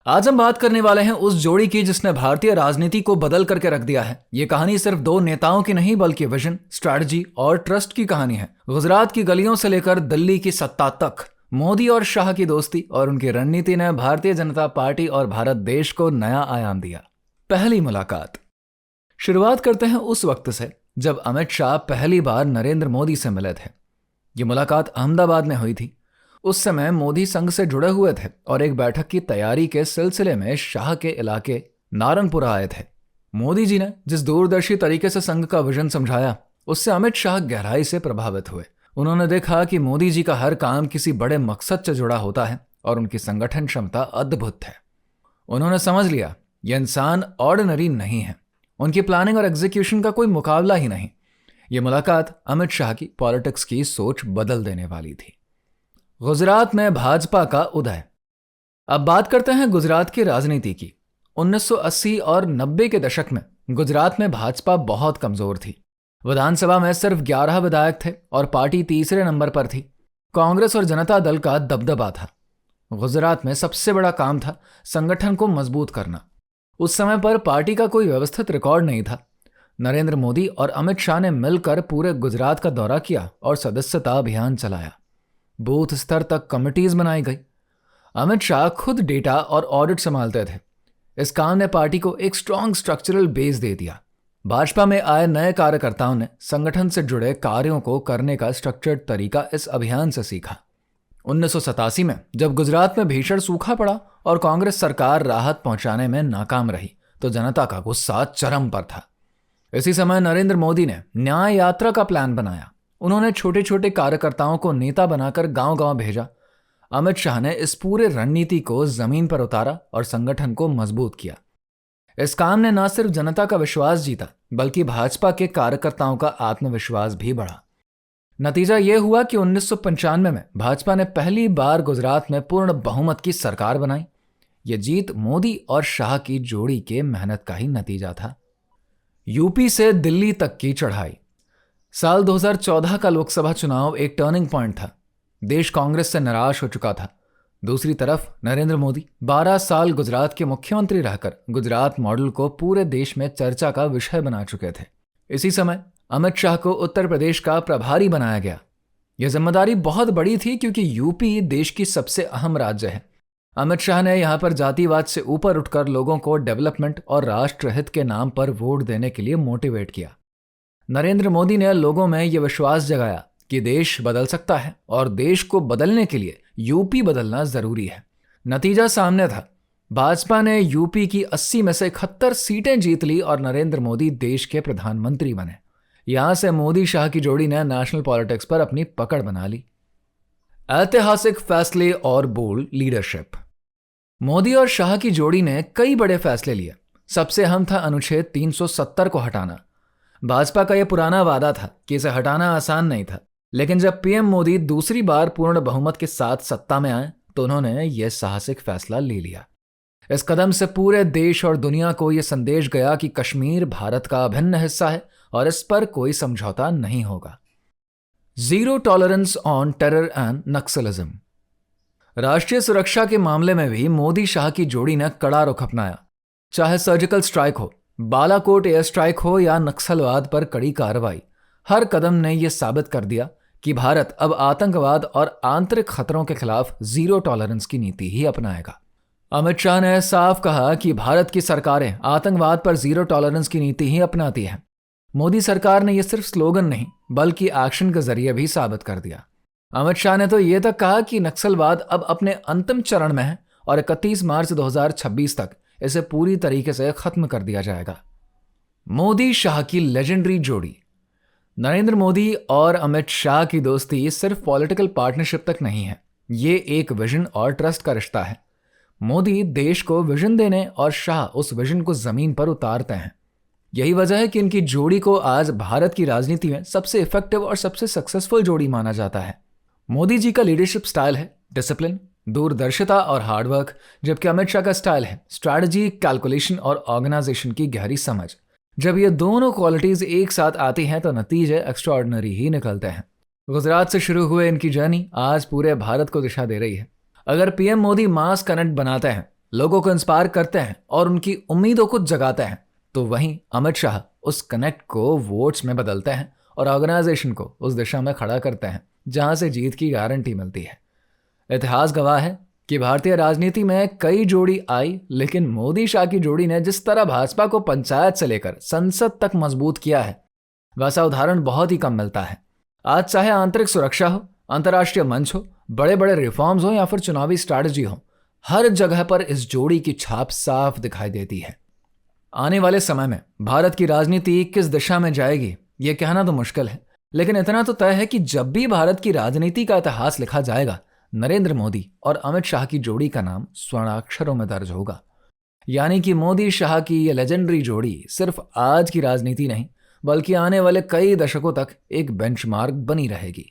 आज हम बात करने वाले हैं उस जोड़ी की जिसने भारतीय राजनीति को बदल करके रख दिया है। ये कहानी सिर्फ दो नेताओं की नहीं बल्कि विजन, स्ट्रैटेजी और ट्रस्ट की कहानी है। गुजरात की गलियों से लेकर दिल्ली की सत्ता तक मोदी और शाह की दोस्ती और उनकी रणनीति ने भारतीय जनता पार्टी और भारत देश को नया आयाम दिया। पहली मुलाकात। शुरुआत करते हैं उस वक्त से जब अमित शाह पहली बार नरेंद्र मोदी से मिले थे। ये मुलाकात अहमदाबाद में हुई थी। उस समय मोदी संघ से जुड़े हुए थे और एक बैठक की तैयारी के सिलसिले में शाह के इलाके नारंगपुरा आए थे। मोदी जी ने जिस दूरदर्शी तरीके से संघ का विजन समझाया, उससे अमित शाह गहराई से प्रभावित हुए। उन्होंने देखा कि मोदी जी का हर काम किसी बड़े मकसद से जुड़ा होता है और उनकी संगठन क्षमता अद्भुत है। उन्होंने समझ लिया यह इंसान ऑर्डिनरी नहीं है, उनकी प्लानिंग और एग्जीक्यूशन का कोई मुकाबला ही नहीं। ये मुलाकात अमित शाह की पॉलिटिक्स की सोच बदल देने वाली थी। गुजरात में भाजपा का उदय। अब बात करते हैं गुजरात की राजनीति की। 1980 और 90 के दशक में गुजरात में भाजपा बहुत कमजोर थी। विधानसभा में सिर्फ 11 विधायक थे और पार्टी तीसरे नंबर पर थी। कांग्रेस और जनता दल का दबदबा था। गुजरात में सबसे बड़ा काम था संगठन को मजबूत करना। उस समय पर पार्टी का कोई व्यवस्थित रिकॉर्ड नहीं था। नरेंद्र मोदी और अमित शाह ने मिलकर पूरे गुजरात का दौरा किया और सदस्यता अभियान चलाया। बूथ स्तर तक कमिटीज बनाई गई। अमित शाह खुद डेटा और ऑडिट संभालते थे। इस काम ने पार्टी को एक स्ट्रॉन्ग स्ट्रक्चरल बेस दे दिया। भाजपा में आए नए कार्यकर्ताओं ने संगठन से जुड़े कार्यों को करने का स्ट्रक्चर्ड तरीका इस अभियान से सीखा। 1987 में जब गुजरात में भीषण सूखा पड़ा और कांग्रेस सरकार राहत पहुंचाने में नाकाम रही तो जनता का गुस्सा चरम पर था। इसी समय नरेंद्र मोदी ने न्याय यात्रा का प्लान बनाया। उन्होंने छोटे छोटे कार्यकर्ताओं को नेता बनाकर गांव-गांव भेजा। अमित शाह ने इस पूरे रणनीति को जमीन पर उतारा और संगठन को मजबूत किया। इस काम ने न सिर्फ जनता का विश्वास जीता बल्कि भाजपा के कार्यकर्ताओं का आत्मविश्वास भी बढ़ा। नतीजा यह हुआ कि 1995 में भाजपा ने पहली बार गुजरात में पूर्ण बहुमत की सरकार बनाई। यह जीत मोदी और शाह की जोड़ी के मेहनत का ही नतीजा था। यूपी से दिल्ली तक की चढ़ाई। साल 2014 का लोकसभा चुनाव एक टर्निंग पॉइंट था। देश कांग्रेस से निराश हो चुका था। दूसरी तरफ नरेंद्र मोदी 12 साल गुजरात के मुख्यमंत्री रहकर गुजरात मॉडल को पूरे देश में चर्चा का विषय बना चुके थे। इसी समय अमित शाह को उत्तर प्रदेश का प्रभारी बनाया गया। यह जिम्मेदारी बहुत बड़ी थी क्योंकि यूपी देश की सबसे अहम राज्य है। अमित शाह ने यहां पर जातिवाद से ऊपर उठकर लोगों को डेवलपमेंट और राष्ट्रहित के नाम पर वोट देने के लिए मोटिवेट किया। नरेंद्र मोदी ने लोगों में यह विश्वास जगाया कि देश बदल सकता है और देश को बदलने के लिए यूपी बदलना जरूरी है। नतीजा सामने था। भाजपा ने यूपी की 80 में से 71 सीटें जीत ली और नरेंद्र मोदी देश के प्रधानमंत्री बने। यहां से मोदी शाह की जोड़ी ने नेशनल पॉलिटिक्स पर अपनी पकड़ बना ली। ऐतिहासिक फैसले और बोल्ड लीडरशिप। मोदी और शाह की जोड़ी ने कई बड़े फैसले लिए। सबसे अहम था अनुच्छेद 370 को हटाना। भाजपा का यह पुराना वादा था कि इसे हटाना आसान नहीं था, लेकिन जब पीएम मोदी दूसरी बार पूर्ण बहुमत के साथ सत्ता में आए तो उन्होंने यह साहसिक फैसला ले लिया। इस कदम से पूरे देश और दुनिया को यह संदेश गया कि कश्मीर भारत का अभिन्न हिस्सा है और इस पर कोई समझौता नहीं होगा। Zero tolerance on terror and Naxalism. राष्ट्रीय सुरक्षा के मामले में भी मोदी शाह की जोड़ी ने कड़ा रुख अपनाया। चाहे सर्जिकल स्ट्राइक हो, बालाकोट एयर स्ट्राइक हो या नक्सलवाद पर कड़ी कार्रवाई, हर कदम ने यह साबित कर दिया कि भारत अब आतंकवाद और आंतरिक खतरों के खिलाफ जीरो टॉलरेंस की नीति ही अपनाएगा। अमित शाह ने साफ कहा कि भारत की सरकारें आतंकवाद पर जीरो टॉलरेंस की नीति ही अपनाती है। मोदी सरकार ने यह सिर्फ स्लोगन नहीं बल्कि एक्शन के जरिए भी साबित कर दिया। अमित शाह ने तो यह तक कहा कि नक्सलवाद अब अपने अंतिम चरण में है और 31 मार्च 2026 तक इसे पूरी तरीके से खत्म कर दिया जाएगा। मोदी शाह की लेजेंडरी जोड़ी। नरेंद्र मोदी और अमित शाह की दोस्ती सिर्फ पॉलिटिकल पार्टनरशिप तक नहीं है, ये एक विजन और ट्रस्ट का रिश्ता है। मोदी देश को विजन देने और शाह उस विजन को जमीन पर उतारते हैं। यही वजह है कि इनकी जोड़ी को आज भारत की राजनीति में सबसे इफेक्टिव और सबसे सक्सेसफुल जोड़ी माना जाता है। मोदी जी का लीडरशिप स्टाइल है डिसिप्लिन, दूरदर्शिता और हार्डवर्क, जबकि अमित शाह का स्टाइल है स्ट्रैटेजी, कैलकुलेशन और ऑर्गेनाइजेशन की गहरी समझ। जब ये दोनों क्वालिटीज एक साथ आती हैं तो नतीजे एक्स्ट्राऑर्डिनरी ही निकलते हैं। गुजरात से शुरू हुए इनकी जर्नी आज पूरे भारत को दिशा दे रही है। अगर पीएम मोदी मास कनेक्ट बनाते हैं लोगों को इंस्पायर करते हैं और उनकी उम्मीदों को जगाते हैं, तो वहीं अमित शाह उस कनेक्ट को वोट्स में बदलते हैं और ऑर्गेनाइजेशन को उस दिशा में खड़ा करते हैं जहां से जीत की गारंटी मिलती है। इतिहास गवाह है कि भारतीय राजनीति में कई जोड़ी आई, लेकिन मोदी शाह की जोड़ी ने जिस तरह भाजपा को पंचायत से लेकर संसद तक मजबूत किया है, वैसा उदाहरण बहुत ही कम मिलता है। आज चाहे आंतरिक सुरक्षा हो, अंतर्राष्ट्रीय मंच हो, बड़े बड़े रिफॉर्म्स हो या फिर चुनावी स्ट्रैटेजी हो, हर जगह पर इस जोड़ी की छाप साफ दिखाई देती है। आने वाले समय में भारत की राजनीति किस दिशा में जाएगी ये कहना तो मुश्किल है, लेकिन इतना तो तय है कि जब भी भारत की राजनीति का इतिहास लिखा जाएगा, नरेंद्र मोदी और अमित शाह की जोड़ी का नाम स्वर्णाक्षरों में दर्ज होगा। यानी कि मोदी शाह की ये लेजेंडरी जोड़ी सिर्फ आज की राजनीति नहीं, बल्कि आने वाले कई दशकों तक एक बेंचमार्क बनी रहेगी।